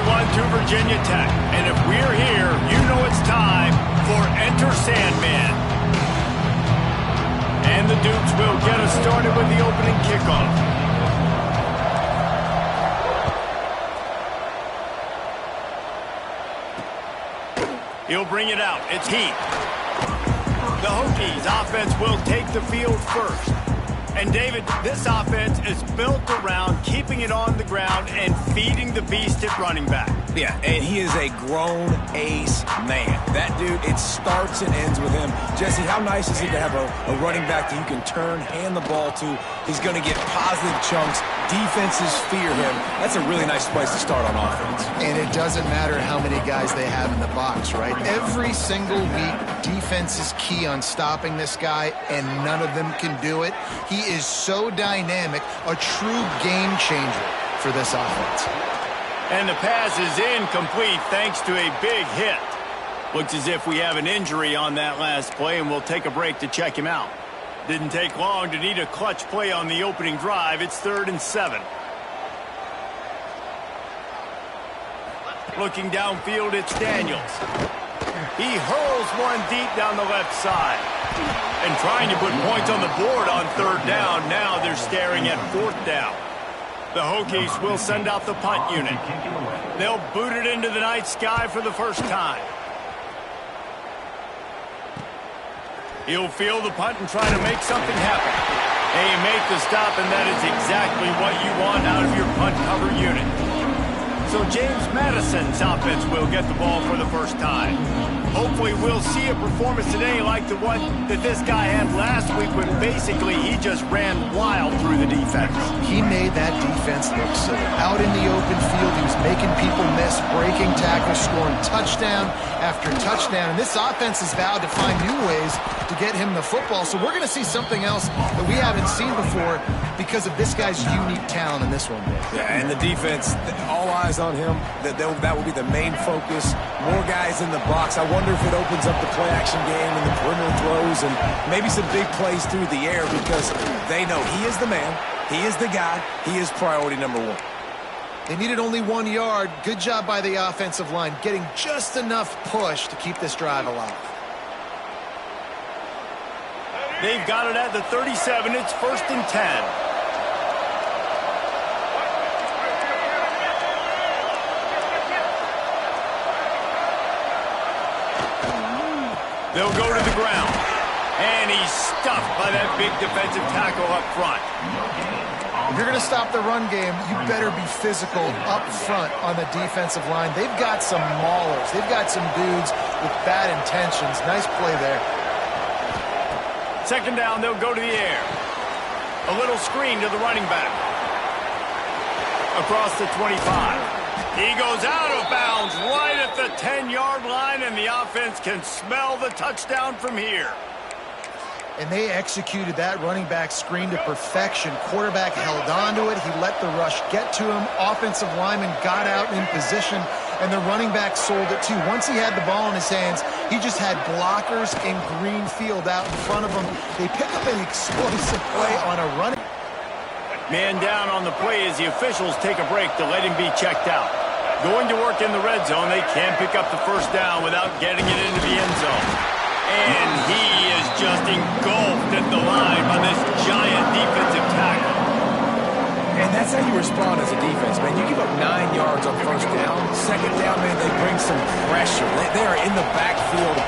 1 to Virginia Tech. And if we're here, you know it's time for Enter Sandman. And the Dukes will get us started with the opening kickoff. He'll bring it out. It's Heat. The Hokies offense will take the field first. And, David, this offense is built around keeping it on the ground and feeding the beast at running back. Yeah, and he is a grown ace man. That dude, it starts and ends with him. Jesse, how nice is it to have a running back that you can turn, hand the ball to? He's going to get positive chunks. Defenses fear him. That's a really nice place to start on offense. And it doesn't matter how many guys they have in the box, right? Every single week, defense is key on stopping this guy, and none of them can do it. He is so dynamic, a true game changer for this offense. And the pass is incomplete thanks to a big hit. Looks as if we have an injury on that last play, and we'll take a break to check him out. Didn't take long to need a clutch play on the opening drive. It's 3rd and 7. Looking downfield, it's Daniels. He hurls one deep down the left side. And trying to put points on the board on 3rd down. Now they're staring at 4th down. The Hokies will send out the punt unit. They'll boot it into the night sky for the first time. He'll field the punt and try to make something happen. They make the stop, and that is exactly what you want out of your punt cover unit. So James Madison's offense will get the ball for the first time. Hopefully we'll see a performance today like the one that this guy had last week when basically he just ran wild through the defense. He made that defense look silly. Out in the open field, he was making people miss, breaking tackles, scoring touchdown after touchdown. And this offense has vowed to find new ways to get him the football. So we're going to see something else that we haven't seen before because of this guy's unique talent in this one. Yeah, and the defense, all eyes on him. That will be the main focus. More guys in the box. I wonder if it opens up the play-action game and the perimeter throws and maybe some big plays through the air because they know he is the man, he is the guy, he is priority number 1. They needed only 1 yard. Good job by the offensive line, getting just enough push to keep this drive alive. They've got it at the 37. It's 1st and 10. They'll go to the ground. And he's stuffed by that big defensive tackle up front. If you're going to stop the run game, you better be physical up front on the defensive line. They've got some maulers. They've got some dudes with bad intentions. Nice play there. 2nd down, they'll go to the air. A little screen to the running back. Across the 25. He goes out of bounds right at the 10-yard line, and the offense can smell the touchdown from here. And they executed that running back screen to perfection. Quarterback held on to it. He let the rush get to him. Offensive lineman got out in position, and the running back sold it too. Once he had the ball in his hands, he just had blockers in green field out in front of him. They pick up an explosive play on a running. Man down on the play as the officials take a break to let him be checked out. Going to work in the red zone, they can't pick up the 1st down without getting it into the end zone. And he is just engulfed at the line by this giant defensive tackle. And that's how you respond as a defense, man. You give up 9 yards on 1st down. 2nd down, man, they bring some pressure. They are in the backfield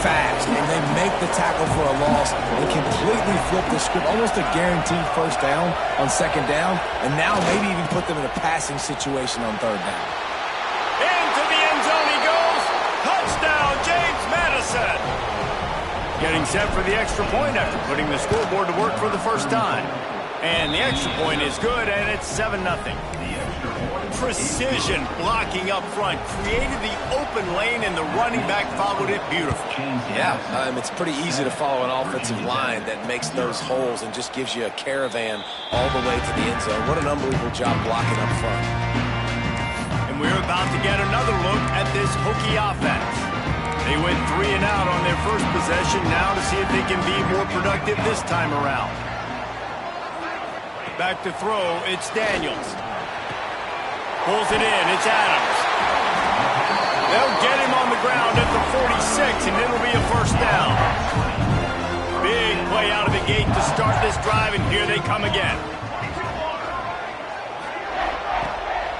fast, and they make the tackle for a loss and completely flip the script. Almost a guaranteed 1st down on 2nd down, and now maybe even put them in a passing situation on 3rd down. Into the end zone he goes. Touchdown, James Madison. Getting set for the extra point after putting the scoreboard to work for the first time. And the extra point is good, and it's 7-0. Precision blocking up front created the open lane, and the running back followed it beautifully. Yeah, it's pretty easy to follow an offensive line that makes those holes and just gives you a caravan all the way to the end zone. What an unbelievable job blocking up front. And we're about to get another look at this Hokie offense. They went 3 and out on their first possession, now to see if they can be more productive this time around. Back to throw, it's Daniels. Pulls it in, it's Adams. They'll get him on the ground at the 46, and it'll be a first down. Big play out of the gate to start this drive, and here they come again.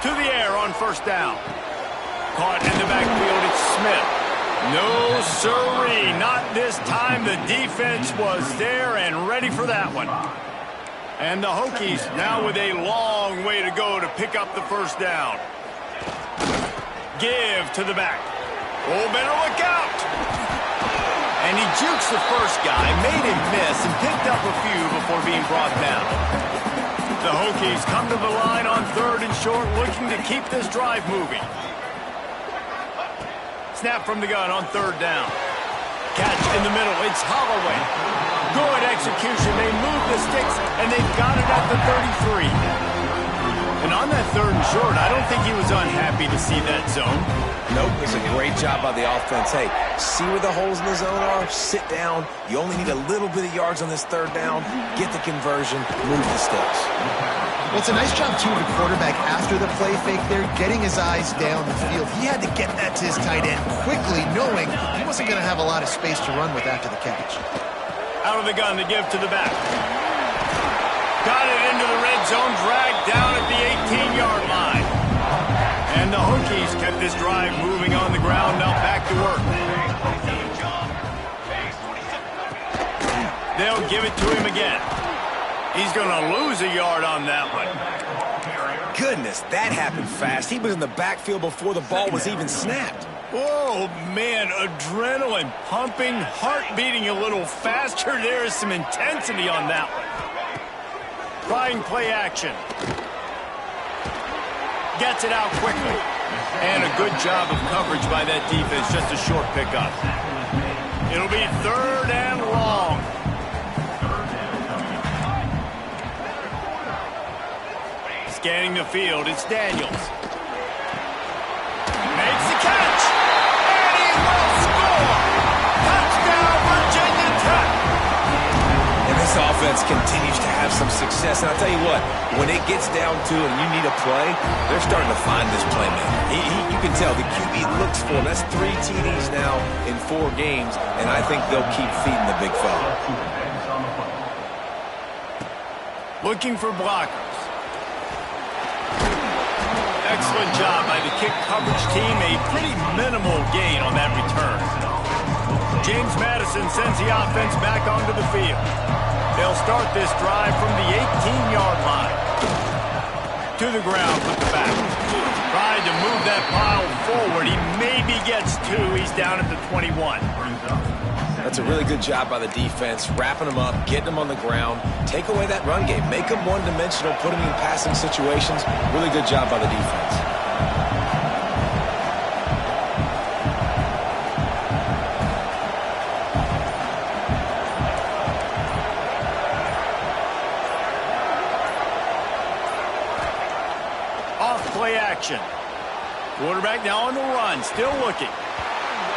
To the air on first down. Caught in the backfield, it's Smith. No sirree, not this time. The defense was there and ready for that one. And the Hokies now with a long way to go to pick up the first down. Give to the back. Oh, better look out. And he jukes the first guy, made him miss, and picked up a few before being brought down. The Hokies come to the line on 3rd and short, looking to keep this drive moving. Snap from the gun on 3rd down. Catch in the middle. It's Holloway. Good execution. They move the sticks, and they've got it at the 33. And on that 3rd and short, I don't think he was unhappy to see that zone. Nope, it's a great job by the offense. Hey, see where the holes in the zone are? Sit down. You only need a little bit of yards on this 3rd down. Get the conversion. Move the sticks. Well, it's a nice job, too, of the quarterback after the play fake there, getting his eyes down the field. He had to get that to his tight end quickly, knowing he wasn't going to have a lot of space to run with after the catch. Out of the gun to give to the back. Got it into the red zone, dragged down at the 18-yard line. And the Hokies kept this drive moving on the ground, now back to work. They'll give it to him again. He's going to lose a yard on that one. Goodness, that happened fast. He was in the backfield before the ball was even snapped. Oh, man, adrenaline pumping, heart beating a little faster. There is some intensity on that one. Trying play action. Gets it out quickly. And a good job of coverage by that defense. Just a short pickup. It'll be 3rd and long. Scanning the field, it's Daniels. Makes the catch. And he will score. Touchdown, Virginia Tech. And this offense continues to have some success. And I'll tell you what, when it gets down to it and you need a play, they're starting to find this playmaker. You can tell the QB looks for him. That's 3 TDs now in 4 games, and I think they'll keep feeding the big fella. Looking for blockers. Excellent job by the kick coverage team. A pretty minimal gain on that return. James Madison sends the offense back onto the field. They'll start this drive from the 18-yard line. To the ground with the back. Tried to move that pile forward. He maybe gets 2. He's down at the 21. That's a really good job by the defense, wrapping them up, getting them on the ground, take away that run game, make them one-dimensional, put them in passing situations. Really good job by the defense. Off play action. Quarterback now on the run, still looking.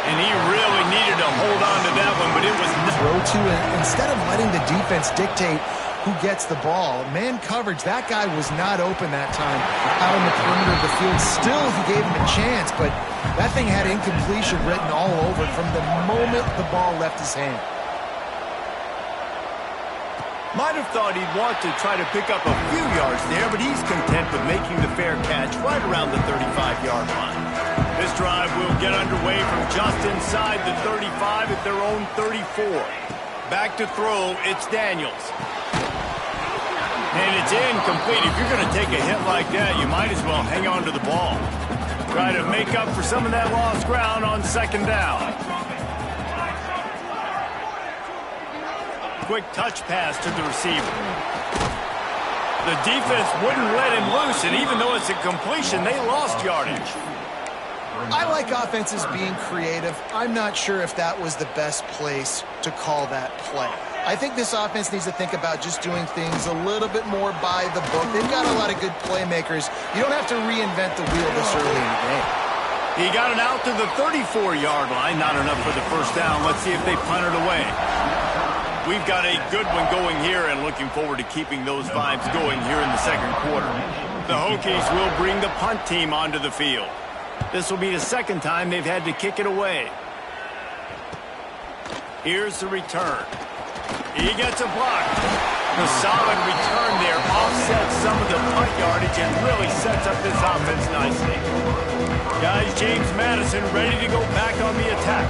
And he really needed to hold on to that one, but it was not. Throw to it. Instead of letting the defense dictate who gets the ball, man coverage, that guy was not open that time out on the perimeter of the field. Still, he gave him a chance, but that thing had incompletion written all over it from the moment the ball left his hand. Might have thought he'd want to try to pick up a few yards there, but he's content with making the fair catch right around the 35-yard line. This drive will get underway from just inside the 35 at their own 34. Back to throw, it's Daniels. And it's incomplete. If you're going to take a hit like that, you might as well hang on to the ball. Try to make up for some of that lost ground on 2nd down. Quick touch pass to the receiver. The defense wouldn't let him loose, and even though it's a completion, they lost yardage. I like offenses being creative. I'm not sure if that was the best place to call that play. I think this offense needs to think about just doing things a little bit more by the book. They've got a lot of good playmakers. You don't have to reinvent the wheel this early in the game. He got it out to the 34-yard line. Not enough for the first down. Let's see if they punt it away. We've got a good one going here and looking forward to keeping those vibes going here in the 2nd quarter. The Hokies will bring the punt team onto the field. This will be the second time they've had to kick it away. Here's the return. He gets a block. The solid return there offsets some of the punt yardage and really sets up this offense nicely. Guys, James Madison ready to go back on the attack.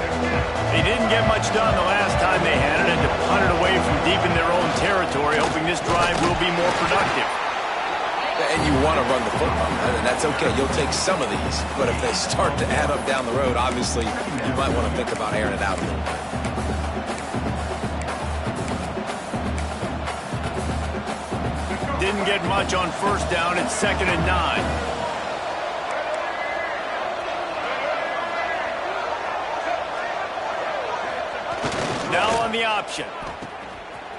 They didn't get much done the last time they had it and to punt it away from deep in their own territory, hoping this drive will be more productive. And you want to run the football, and that's okay. You'll take some of these, but if they start to add up down the road, obviously you might want to think about airing it out a little bit. Didn't get much on first down. It's 2nd and 9. Now on the option.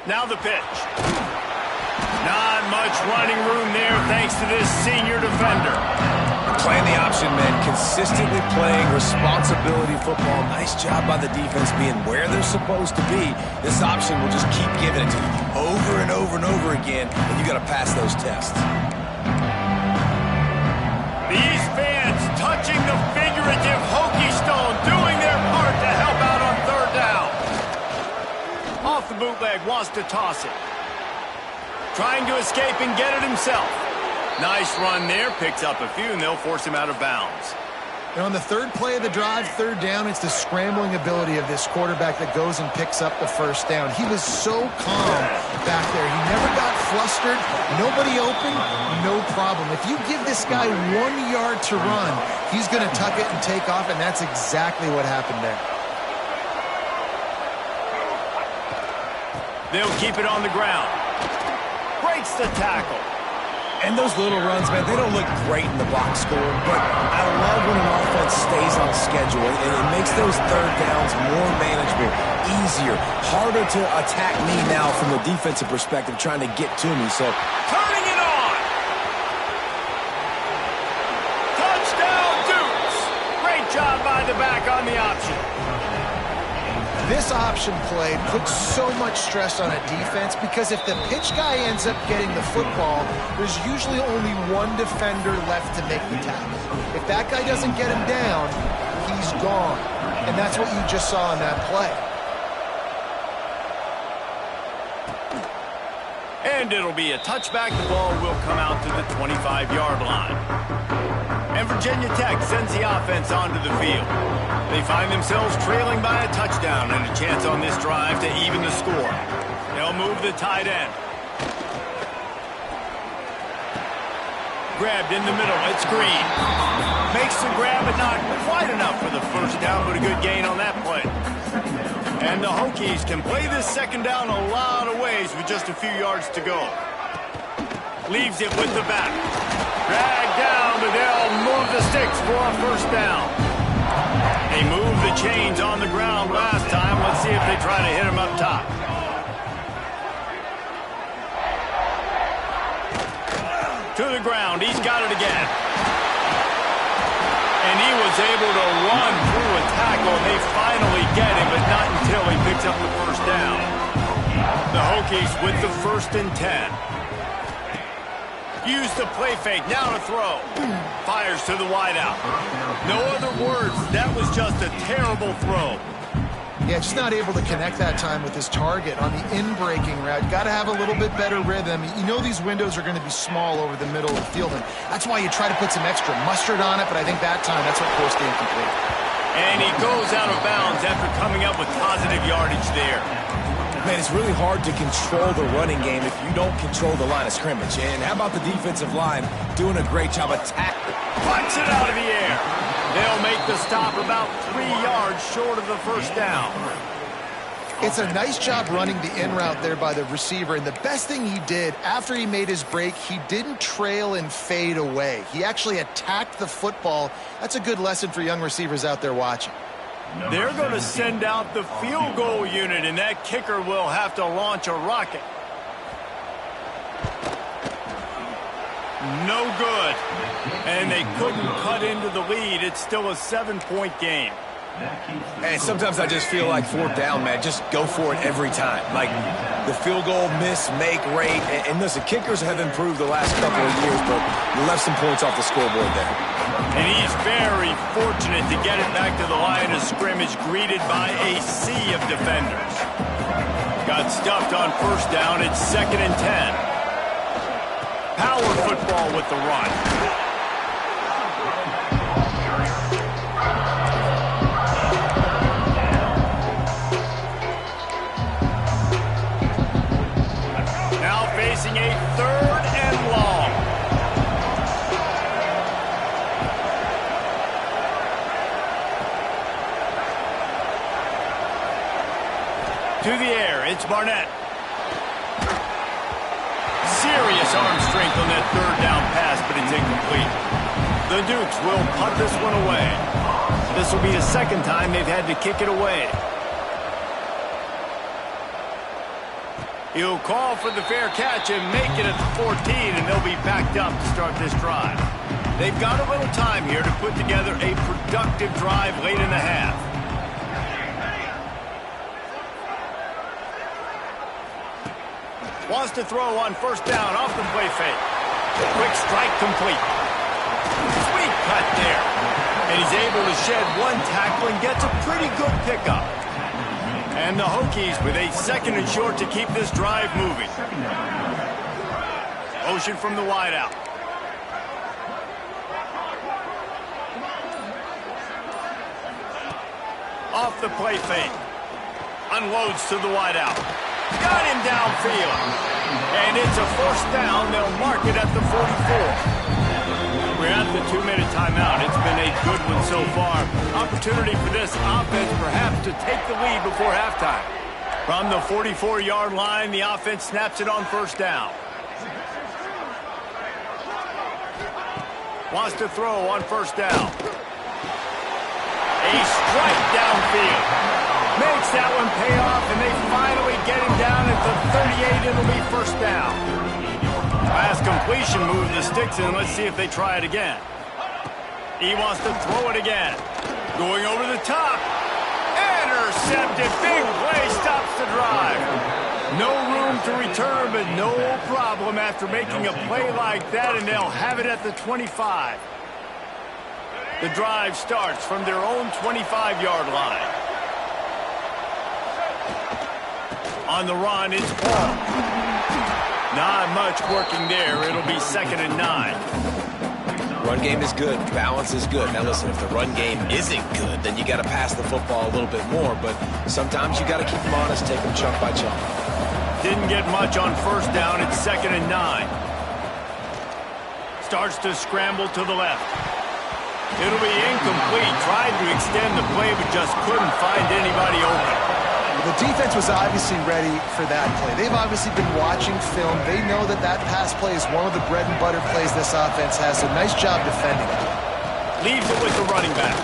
Now the pitch. Not much running room there thanks to this senior defender. Playing the option, man. Consistently playing responsibility football. Nice job by the defense being where they're supposed to be. This option will just keep giving it to you over and over and over again, and you got to pass those tests. These fans touching the figurative Hokie stone, doing their part to help out on 3rd down. Off the bootleg, wants to toss it. Trying to escape and get it himself. Nice run there, picks up a few, and they'll force him out of bounds. And on the 3rd play of the drive, 3rd down, it's the scrambling ability of this quarterback that goes and picks up the 1st down. He was so calm back there. He never got flustered. Nobody open, no problem. If you give this guy 1 yard to run, he's going to tuck it and take off, and that's exactly what happened there. They'll keep it on the ground. Breaks the tackle. And those little runs, man, they don't look great in the box score, but I love when an offense stays on schedule, and it makes those 3rd downs more manageable, easier, harder to attack me now from the defensive perspective, trying to get to me. So turning it on. Touchdown, Dukes. Great job by the back on the option. This option play puts so much stress on a defense because if the pitch guy ends up getting the football, there's usually only one defender left to make the tackle. If that guy doesn't get him down, he's gone. And that's what you just saw in that play. And it'll be a touchback. The ball will come out to the 25-yard line. And Virginia Tech sends the offense onto the field. They find themselves trailing by a touchdown and a chance on this drive to even the score. They'll move the tight end. Grabbed in the middle. It's Green. Makes the grab, but not quite enough for the 1st down, but a good gain on that play. And the Hokies can play this 2nd down a lot of ways with just a few yards to go. Leaves it with the back. Dragged down, but they'll move the sticks for a 1st down. They moved the chains on the ground last time. Let's see if they try to hit him up top. To the ground. He's got it again. And he was able to run through a tackle. They finally get him, but not until he picks up the 1st down. The Hokies with the 1st and 10. Use the play fake, now to throw. Fires to the wideout. No other words, that was just a terrible throw. Yeah, just not able to connect that time with his target on the in-breaking route. Got to have a little bit better rhythm. You know these windows are going to be small over the middle of the field, and that's why you try to put some extra mustard on it, but I think that time that's what forced the incomplete. And he goes out of bounds after coming up with positive yardage there. Man, it's really hard to control the running game if you don't control the line of scrimmage. And how about the defensive line doing a great job of tackling? Punch it out of the air. They'll make the stop about 3 yards short of the 1st down. It's a nice job running the in route there by the receiver. And the best thing he did after he made his break, he didn't trail and fade away. He actually attacked the football. That's a good lesson for young receivers out there watching. They're going to send out the field goal unit, and that kicker will have to launch a rocket. No good. And they couldn't cut into the lead. It's still a 7-point game. And sometimes I just feel like 4th down, man, just go for it every time. Like the field goal miss-make rate. And listen, kickers have improved the last couple of years, but you left some points off the scoreboard there. And he's very fortunate to get it back to the line of scrimmage, greeted by a sea of defenders. Got stuffed on first down. It's 2nd and 10. Power football with the run. Now facing a 3rd and long. To the air, it's Barnett. Serious arm strength on that 3rd down pass, but it's incomplete. The Dukes will punt this one away. This will be the 2nd time they've had to kick it away. He'll call for the fair catch and make it at the 14, and they'll be backed up to start this drive. They've got a little time here to put together a productive drive late in the half. Wants to throw on first down off the play fake. Quick strike complete. Sweet cut there. And he's able to shed one tackle and gets a pretty good pickup. And the Hokies with a 2nd and short to keep this drive moving. Motion from the wideout. Off the play fake. Unloads to the wideout. Got him downfield. And it's a 1st down. They'll mark it at the 44. We're at the 2-minute timeout. It's been a good one so far. Opportunity for this offense perhaps to take the lead before halftime. From the 44-yard line, the offense snaps it on first down. Wants to throw on first down. A strike downfield. Makes that one pay off, and they finally get him down at the 38. It'll be first down. Last completion moved the sticks in. Let's see if they try it again. He wants to throw it again. Going over the top. Intercepted. Big play stops the drive. No room to return, but no problem after making a play like that, and they'll have it at the 25. The drive starts from their own 25-yard line. On the run, it's Paul. Not much working there. It'll be 2nd and 9. Run game is good. Balance is good. Now listen, if the run game isn't good, then you got to pass the football a little bit more. But sometimes you got to keep them honest, take them chunk by chunk. Didn't get much on first down. It's 2nd and 9. Starts to scramble to the left. It'll be incomplete. Tried to extend the play, but just couldn't find anybody open. The defense was obviously ready for that play. They've obviously been watching film. They know that that pass play is one of the bread and butter plays this offense has. A nice job defending it. Leaves it with the running back.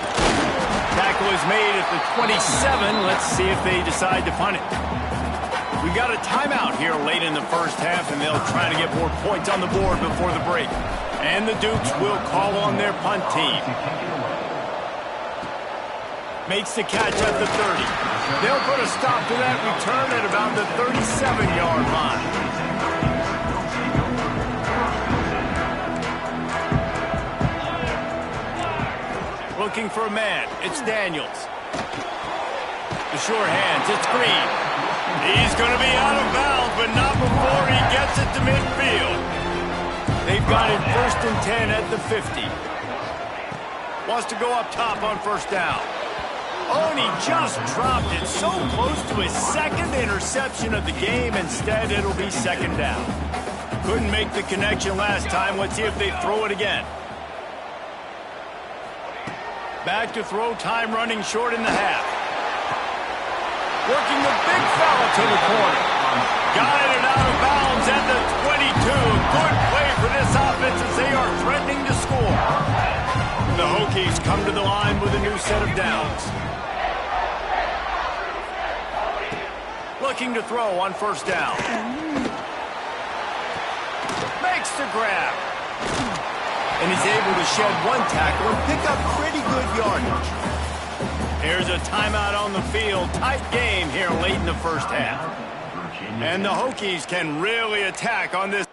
Tackle is made at the 27. Let's see if they decide to punt it. We've got a timeout here late in the first half, and they'll try to get more points on the board before the break. And the Dukes will call on their punt team. Makes the catch at the 30. They'll put a stop to that return at about the 37-yard line. Looking for a man. It's Daniels. The sure hands. It's Green. He's going to be out of bounds, but not before he gets it to midfield. They've got it 1st and 10 at the 50. Wants to go up top on first down. Oh, and he just dropped it so close to his 2nd interception of the game. Instead, it'll be 2nd down. Couldn't make the connection last time. Let's see if they throw it again. Back to throw, time running short in the half. Working the big fella to the corner. Got it out of bounds at the 22. Good play for this offense as they are threatening to score. The Hokies come to the line with a new set of downs. Looking to throw on first down. Makes the grab. And he's able to shed one tackle and pick up pretty good yardage. Here's a timeout on the field. Tight game here late in the first half. And the Hokies can really attack on this.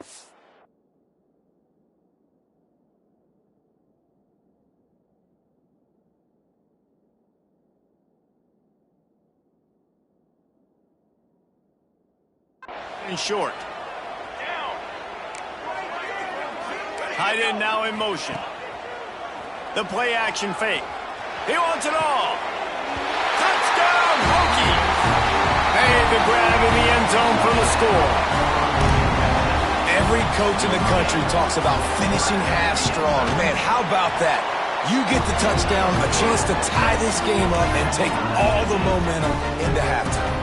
and short. Tight end now in motion. The play action fake. He wants it all. Touchdown, Hokies! Made the grab in the end zone for the score. Every coach in the country talks about finishing half strong. Man, how about that? You get the touchdown, a chance to tie this game up and take all the momentum into halftime.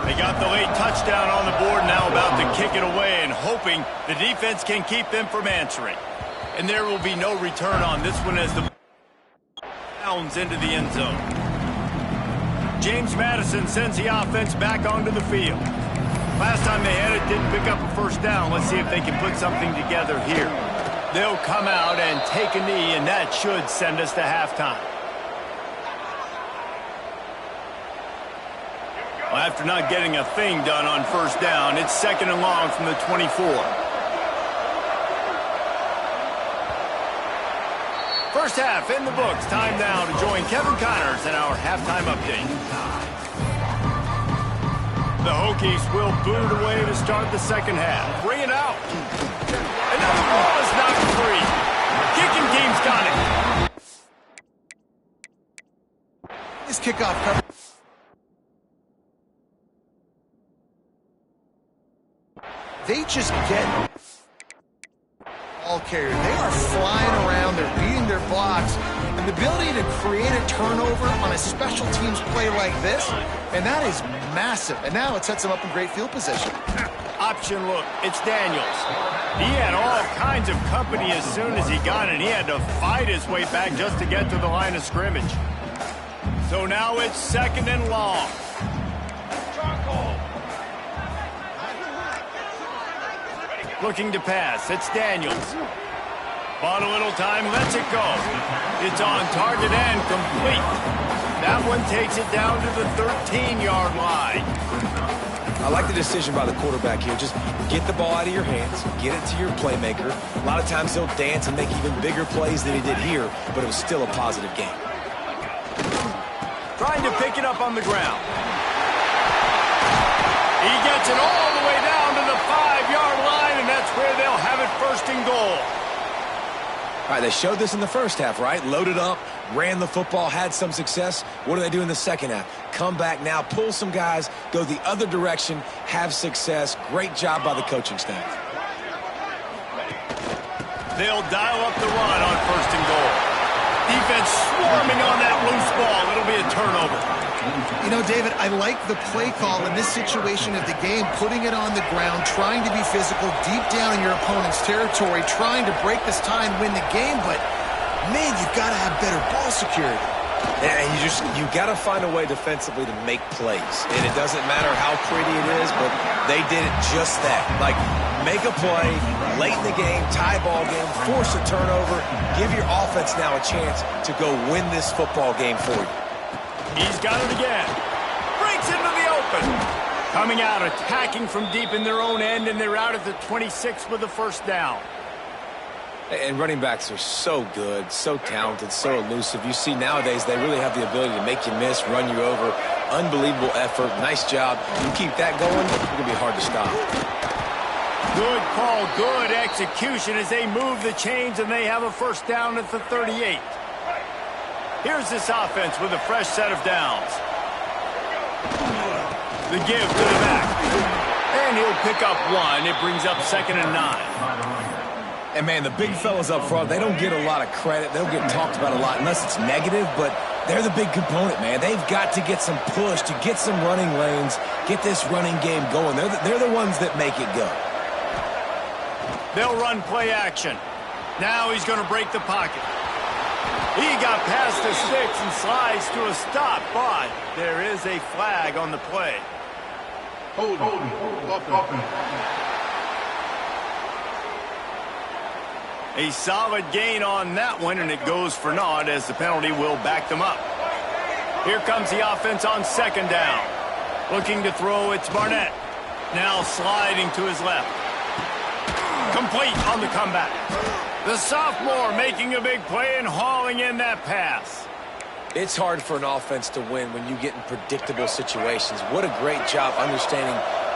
They got the late touchdown on the board, now about to kick it away and hoping the defense can keep them from answering. And there will be no return on this one as the bounds into the end zone. James Madison sends the offense back onto the field. Last time they had it, didn't pick up a first down. Let's see if they can put something together here. They'll come out and take a knee, and that should send us to halftime. Well, after not getting a thing done on first down, it's 2nd and long from the 24. First half in the books. Time now to join Kevin Connors in our halftime update. The Hokies will boot it away to start the second half. Bring it out. Another ball is knocked free. Kicking team's got it. This kickoff cover. They just get ball carrier. They are flying around. They're beating their blocks. And the ability to create a turnover on a special teams play like this, and that is massive. And now it sets them up in great field position. Option look. It's Daniels. He had all kinds of company as soon as he got it. He had to fight his way back just to get to the line of scrimmage. So now it's 2nd and long. Looking to pass. It's Daniels. Bought a little time, lets it go. It's on target and complete. That one takes it down to the 13-yard line. I like the decision by the quarterback here. Just get the ball out of your hands, get it to your playmaker. A lot of times he'll dance and make even bigger plays than he did here, but it was still a positive game. Trying to pick it up on the ground. He gets it all the way down to the 5-yard line, and that's where they'll have it 1st and goal. All right, they showed this in the first half, right? Loaded up, ran the football, had some success. What do they do in the second half? Come back now, pull some guys, go the other direction, have success. Great job by the coaching staff. They'll dial up the run on 1st and goal. Defense swarming on that loose ball. It'll be a turnover. You know, David, I like the play call in this situation of the game, putting it on the ground, trying to be physical deep down in your opponent's territory, trying to break this tie and win the game, but, man, you've got to have better ball security. And you got to find a way defensively to make plays. And it doesn't matter how pretty it is, but they did it just that. Like, make a play, late in the game, tie ball game, force a turnover, give your offense now a chance to go win this football game for you. He's got it again. Breaks into the open. Coming out, attacking from deep in their own end, and they're out at the 26 with the 1st down. And running backs are so good, so talented, so elusive. You see nowadays they really have the ability to make you miss, run you over. Unbelievable effort. Nice job. You keep that going, it's going to be hard to stop. Good call, good execution as they move the chains, and they have a 1st down at the 38. Here's this offense with a fresh set of downs. The give to the back. And he'll pick up 1. It brings up 2nd and 9. And, man, the big fellas up front, they don't get a lot of credit. They don't get talked about a lot unless it's negative, but they're the big component, man. They've got to get some push, to get some running lanes, get this running game going. They're the ones that make it go. They'll run play action. Now he's going to break the pocket. He got past the sticks and slides to a stop, but there is a flag on the play. Hold on. A solid gain on that one, and it goes for naught as the penalty will back them up. Here comes the offense on 2nd down. Looking to throw, it's Barnett. Now sliding to his left. Complete on the comeback. The sophomore making a big play and hauling in that pass. It's hard for an offense to win when you get in predictable situations. What a great job understanding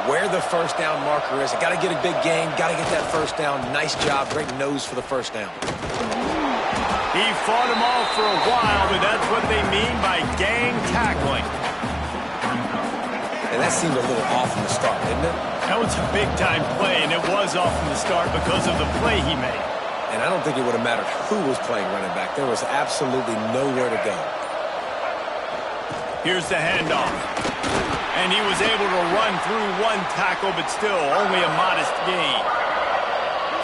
where the first down marker is. Got to get a big gain, got to get that first down. Nice job, great nose for the first down. He fought him off for a while, but that's what they mean by gang tackling. And that seemed a little off from the start, didn't it? That was a big-time play, and it was off from the start because of the play he made. And I don't think it would have mattered who was playing running back. There was absolutely nowhere to go. Here's the handoff. And he was able to run through one tackle, but still only a modest gain.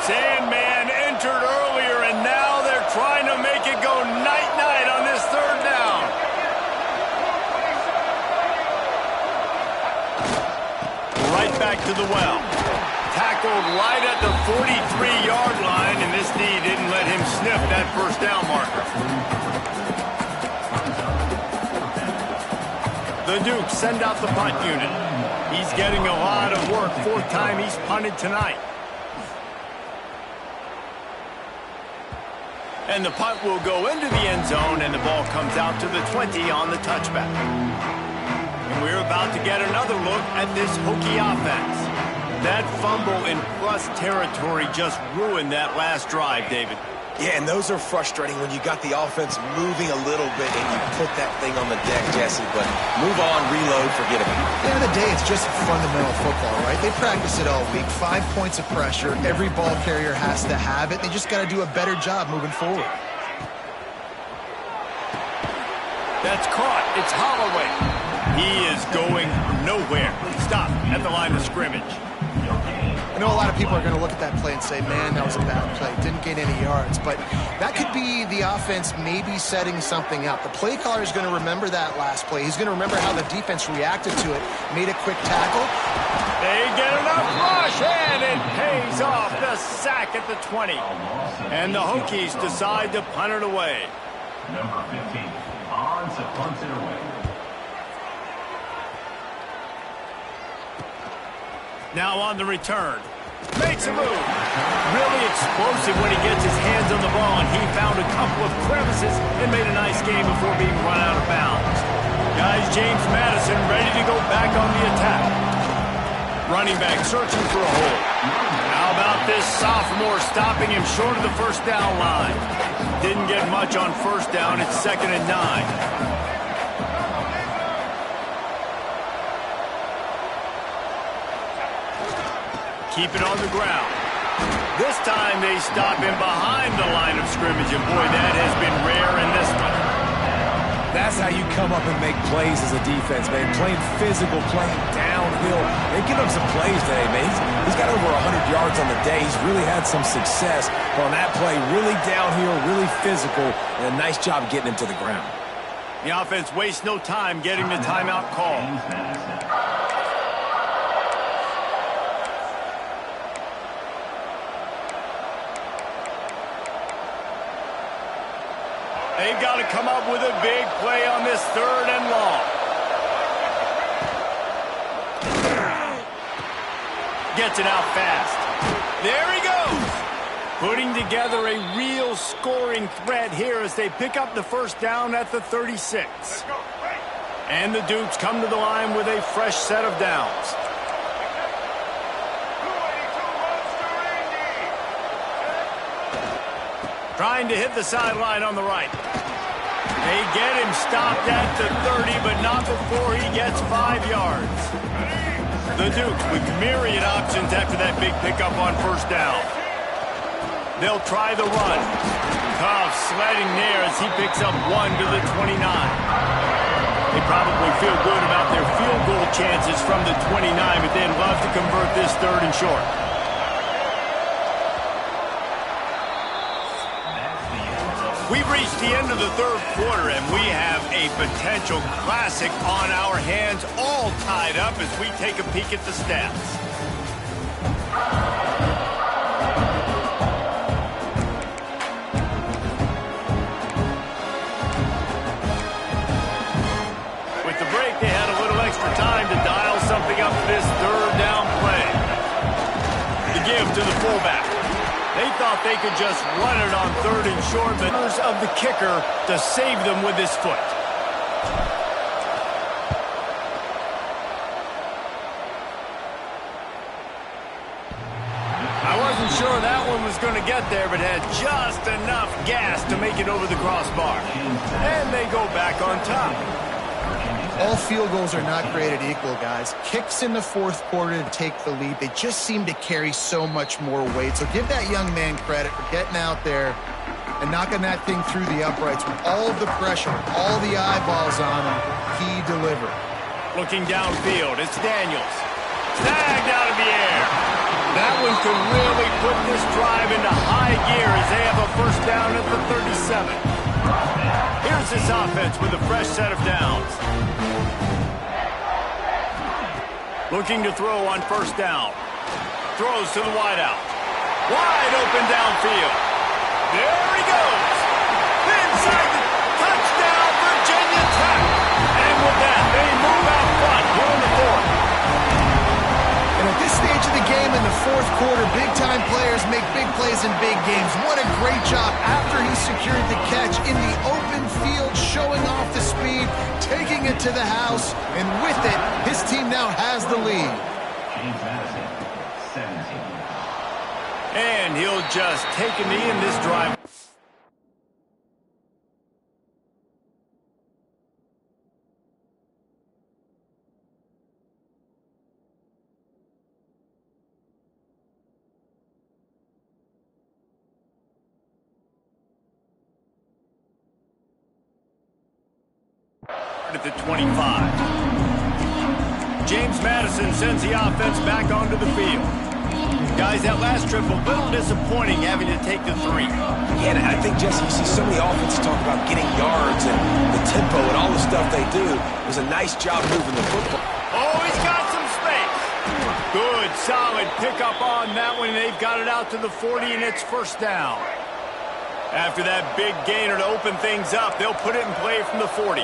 Sandman entered earlier, and now they're trying to make it go night-night on this third down. Right back to the well. Tackled right at the 43-yard line, and this knee didn't let him sniff that first down marker. The Dukes send out the punt unit. He's getting a lot of work. Fourth time he's punted tonight. And the punt will go into the end zone, and the ball comes out to the 20 on the touchback. And we're about to get another look at this Hokie offense. That fumble in plus territory just ruined that last drive, David. Yeah, and those are frustrating when you got the offense moving a little bit and you put that thing on the deck, Jesse. But move on, reload, forget about it. At the end of the day, it's just fundamental football, right? They practice it all week. 5 points of pressure. Every ball carrier has to have it. They just got to do a better job moving forward. That's caught. It's Holloway. He is going nowhere. Stop at the line of scrimmage. I know a lot of people are going to look at that play and say, man, that was a bad play. Didn't gain any yards. But that could be the offense maybe setting something up. The play caller is going to remember that last play. He's going to remember how the defense reacted to it, made a quick tackle. They get enough rush, and it pays off. The sack at the 20. And the Hokies decide to punt it away. Number 15, on to punt it away. Now on the return. Makes a move. Really explosive when he gets his hands on the ball, and he found a couple of crevices and made a nice game before being run out of bounds. Guys, James Madison ready to go back on the attack. Running back searching for a hole. How about this sophomore stopping him short of the first down line? Didn't get much on first down. It's 2nd and 9. Keep it on the ground. This time they stop him behind the line of scrimmage, and boy, that has been rare in this one. That's how you come up and make plays as a defense, man. Playing physical, playing downhill. They give him some plays today, man. He's got over 100 yards on the day. He's really had some success on that play. Really downhill, really physical, and a nice job getting him to the ground. The offense wastes no time getting the timeout call. They've got to come up with a big play on this 3rd and long. Gets it out fast. There he goes. Putting together a real scoring threat here as they pick up the first down at the 36. And the Dukes come to the line with a fresh set of downs. Trying to hit the sideline on the right. They get him stopped at the 30, but not before he gets 5 yards. The Dukes with myriad options after that big pickup on first down. They'll try the run. Tough sledding there as he picks up 1 to the 29. They probably feel good about their field goal chances from the 29, but they'd love to convert this 3rd and short. We've reached the end of the 3rd quarter, and we have a potential classic on our hands, all tied up as we take a peek at the stats. With the break, they had a little extra time to dial something up for this 3rd down play. The give to the fullback. They thought they could just run it on 3rd and short, but of the kicker to save them with his foot. Wasn't sure that one was going to get there, but had just enough gas to make it over the crossbar. And they go back on top. All field goals are not created equal, guys. Kicks in the fourth quarter to take the lead. They just seem to carry so much more weight. So give that young man credit for getting out there and knocking that thing through the uprights with all of the pressure, all the eyeballs on him. He delivered. Looking downfield, it's Daniels. Snagged out of the air. That one could really put this drive into high gear as they have a first down at the 37. Here's this offense with a fresh set of downs. Looking to throw on first down. Throws to the wideout. Wide open downfield. There he goes. Inside the touchdown, Virginia Tech. And with that, they move out front here in the fourth. And at this stage of the game in the fourth quarter, big-time players make big plays in big games. What a great job after he secured the catch in the open field, showing off the speed, taking it to the house, and with it, his team now has the lead. James Madison, 17. And he'll just take a knee in this drive. At the 25. James Madison sends the offense back onto the field. Guys, that last trip, a little disappointing having to take the 3. Yeah, and I think, Jesse, you see so many offenses talk about getting yards and the tempo and all the stuff they do. It was a nice job moving the football. Oh, he's got some space. Good, solid pickup on that one. They've got it out to the 40, and it's first down. After that big gainer to open things up, they'll put it in play from the 40.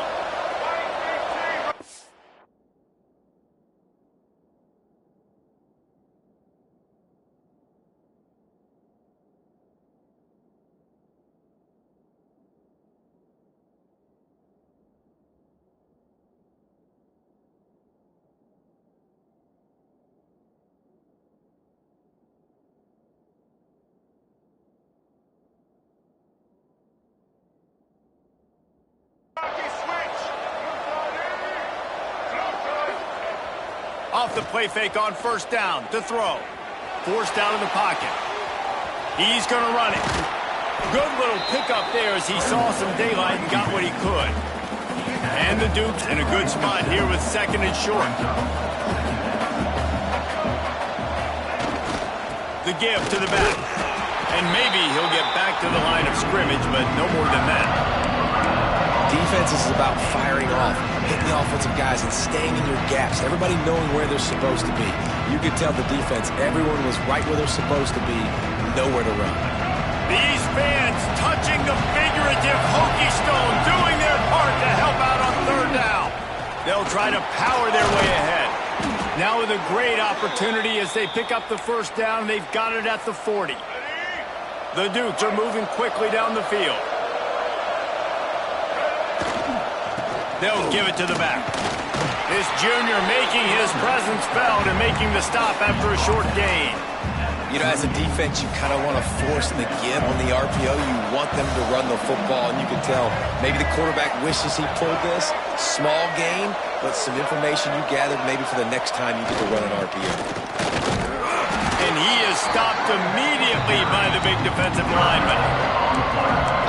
Off the play fake on first down to throw. Forced out of the pocket. He's going to run it. Good little pickup there as he saw some daylight and got what he could. And the Dukes in a good spot here with second and short. The give to the back. And maybe he'll get back to the line of scrimmage, but no more than that. Defense is about firing off, hitting the offensive guys, and staying in your gaps. Everybody knowing where they're supposed to be. You could tell the defense, everyone was right where they're supposed to be, nowhere to run. These fans touching the figurative hokey stone, doing their part to help out on third down. They'll try to power their way ahead. Now with a great opportunity as they pick up the first down, they've got it at the 40. The Dukes are moving quickly down the field. They'll give it to the back. This junior making his presence felt and making the stop after a short gain. You know, as a defense, you kind of want to force the give on the RPO. You want them to run the football, and you can tell maybe the quarterback wishes he pulled this. Small gain, but some information you gathered maybe for the next time you get to run an RPO. And he is stopped immediately by the big defensive lineman.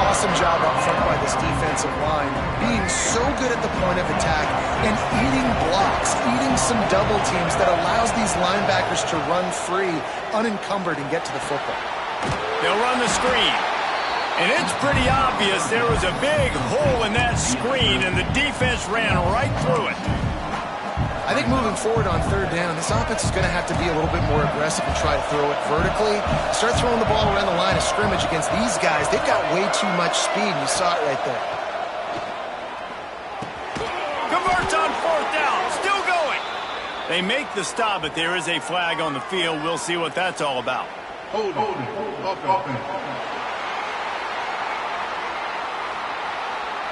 Awesome job up front by this defensive line, being so good at the point of attack and eating blocks, eating some double teams that allows these linebackers to run free, unencumbered, and get to the football. They'll run the screen. And it's pretty obvious there was a big hole in that screen, and the defense ran right through it. I think moving forward on third down, this offense is going to have to be a little bit more aggressive and try to throw it vertically. Start throwing the ball around the line of scrimmage against these guys. They've got way too much speed, and you saw it right there. Converts on fourth down. Still going. They make the stop, but there is a flag on the field. We'll see what that's all about. Hold it.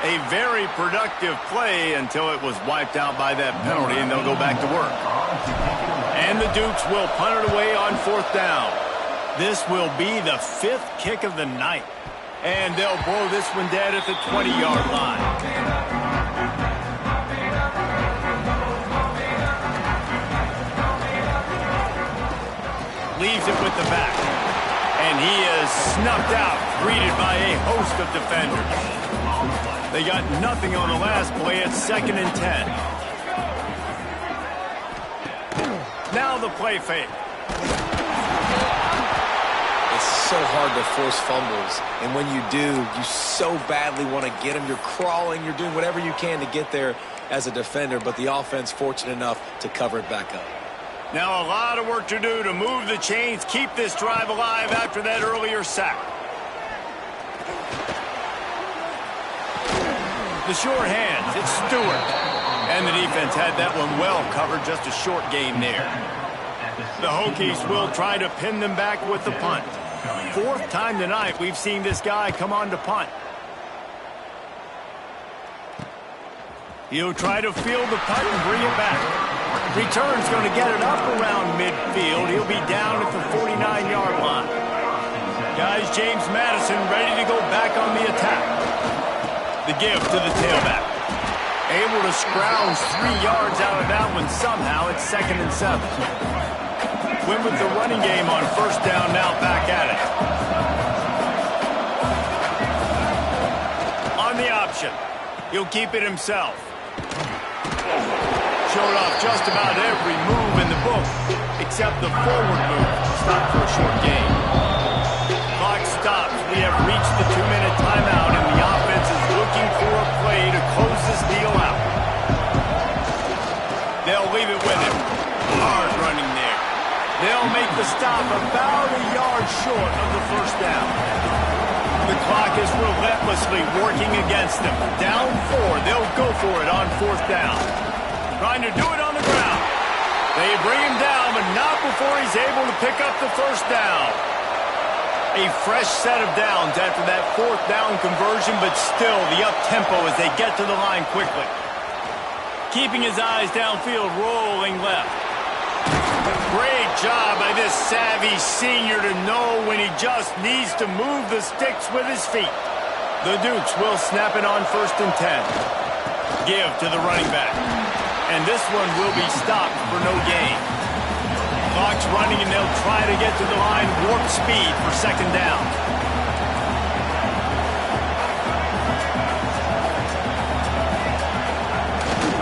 A very productive play until it was wiped out by that penalty, and they'll go back to work. And the Dukes will punt it away on fourth down. This will be the 5th kick of the night. And they'll blow this one dead at the 20-yard line. Leaves it with the back. And he is snuffed out, greeted by a host of defenders. They got nothing on the last play. It's 2nd and 10. Now the play fake. So hard to force fumbles, and when you do, you so badly want to get them. You're crawling, you're doing whatever you can to get there as a defender, but the offense fortunate enough to cover it back up. Now a lot of work to do to move the chains, keep this drive alive after that earlier sack. The short hands, it's Stewart. And the defense had that one well covered, just a short gain there. The Hokies will try to pin them back with the punt. 4th time tonight we've seen this guy come on to punt. He'll try to field the punt and bring it back. Return's going to get it up around midfield. He'll be down at the 49-yard line. Guys, James Madison ready to go back on the attack. The give to the tailback. Able to scrounge 3 yards out of that one somehow. It's 2nd and 7. Went with the running game on 1st down, now back at it. On the option. He'll keep it himself. Showed off just about every move in the book, except the forward move. Stop for a short gain. Clock stops. We have reached the 2-minute timeout, and the offense is looking for a play to close this deal out. They'll leave it with him. Hard running there. They'll make the stop about a yard short of the 1st down. The clock is relentlessly working against them. Down 4, they'll go for it on 4th down. Trying to do it on the ground. They bring him down, but not before he's able to pick up the 1st down. A fresh set of downs after that 4th down conversion, but still the up-tempo as they get to the line quickly. Keeping his eyes downfield, rolling left. Great job by this savvy senior to know when he just needs to move the sticks with his feet. The Dukes will snap it on 1st and 10. Give to the running back. And this one will be stopped for no gain. Clock's running and they'll try to get to the line warp speed for 2nd down.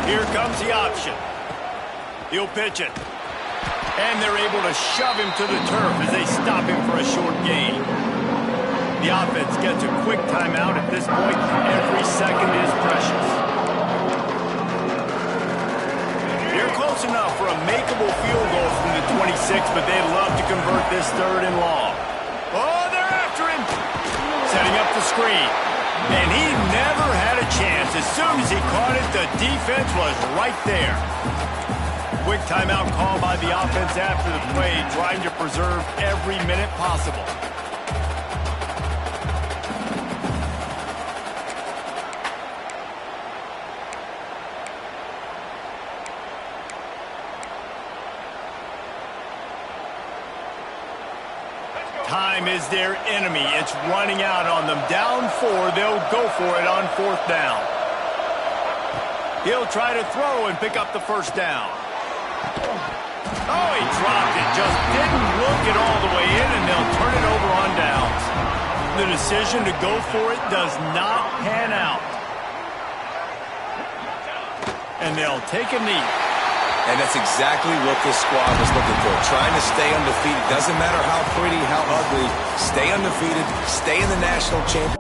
Here comes the option. He'll pitch it. And they're able to shove him to the turf as they stop him for a short gain. The offense gets a quick timeout at this point. Every second is precious. They're close enough for a makeable field goal from the 26, but they'd love to convert this 3rd and long. Oh, they're after him. Setting up the screen. And he never had a chance. As soon as he caught it, the defense was right there. Quick timeout call by the offense after the play, trying to preserve every minute possible. Time is their enemy. It's running out on them. Down 4, they'll go for it on 4th down. He'll try to throw and pick up the 1st down. Oh, he dropped it. Just didn't look it all the way in, and they'll turn it over on downs. The decision to go for it does not pan out. And they'll take a knee. And that's exactly what this squad was looking for. Trying to stay undefeated. Doesn't matter how pretty, how ugly. Stay undefeated. Stay in the national championship.